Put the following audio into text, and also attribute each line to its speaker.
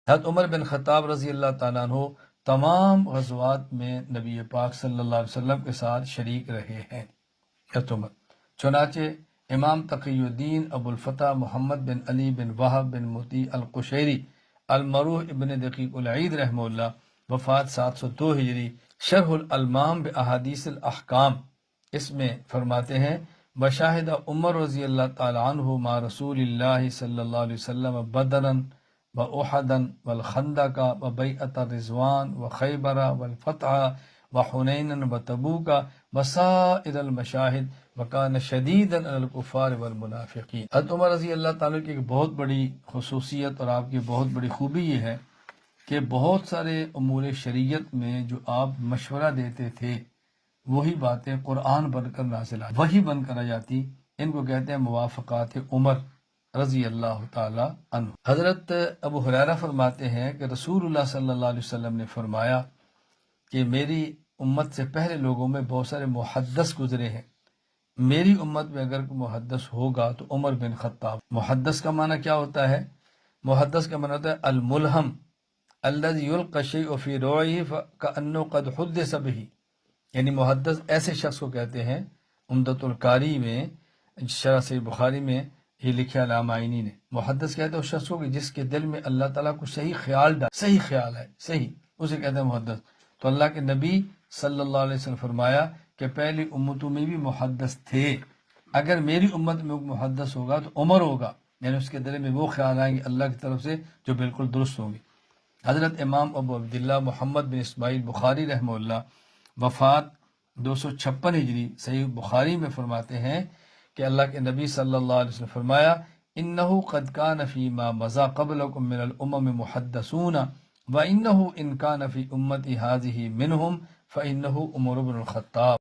Speaker 1: حضرت عمر بن خطاب رضی اللہ تعالیٰ عنہ تمام غزوات میں نبی پاک صلی اللہ علیہ وسلم کے ساتھ شریک رہے ہیں۔ حضرت عمر چنانچہ امام تقی الدین ابو الفتح محمد بن علی بن وہب بن مطیع القشیری المروح ابن دقیق العید رحمہ اللہ وفات 702 ہجری شرح الالمام باحادیث الاحکام اس میں فرماتے ہیں بشاہد عمر رضی اللہ تعالی عنہ مع رسول اللہ صلی اللہ علیہ وسلم بدرن و احدن والخندق و بیعت الرضوان و خیبر والفتح و حنین و تبوک و سائر المشاہد وکان شدیدا علی الکفار والمنافقین۔ حضرت عمر رضی اللہ تعالیٰ کی ایک بہت بڑی خصوصیت اور آپ کی بہت بڑی خوبی یہ ہے کہ بہت سارے امور شریعت میں جو آپ مشورہ دیتے تھے وہی باتیں قرآن بن کر نازل آتی، وہی بن کر آ جاتی۔ ان کو کہتے ہیں موافقات عمر رضی اللہ تعالی عنہ۔ حضرت ابو ہریرہ فرماتے ہیں کہ رسول اللہ صلی اللہ علیہ وسلم نے فرمایا کہ میری امت سے پہلے لوگوں میں بہت سارے محدث گزرے ہیں، میری امت میں اگر کوئی محدث ہوگا تو عمر بن خطاب۔ محدث کا معنی کیا ہوتا ہے؟ محدث کا معنی ہوتا ہے الملہم الذی یلقی الشیء فی روعہ کأنہ قد حدث بہ، یعنی محدث ایسے شخص کو کہتے ہیں۔ عمدۃ القاری میں شرح صحیح بخاری میں یہ لکھا علامہ عینی نے، محدث کہتے ہیں اس شخص کو کہ جس کے دل میں اللہ تعالیٰ کو صحیح خیال صحیح خیال ہے، صحیح، اسے کہتے ہیں محدث۔ تو اللہ کے نبی صلی اللہ علیہ وسلم فرمایا کہ پہلی امتوں میں بھی محدث تھے، اگر میری امت میں محدث ہوگا تو عمر ہوگا، یعنی اس کے دل میں وہ خیال آئیں گے اللہ کی طرف سے جو بالکل درست ہوں گے۔ حضرت امام ابو عبداللہ محمد بن اسماعیل بخاری رحمہ اللہ وفات 256 ہجری صحیح بخاری میں فرماتے ہیں کہ اللہ کے نبی صلی اللہ علیہ وسلم فرمایا انہ قد کان فی ما مضی قبلکم من الامم محدثون وانہ ان کان فی امتی ہذہ منہم فانہ عمر بن الخطاب۔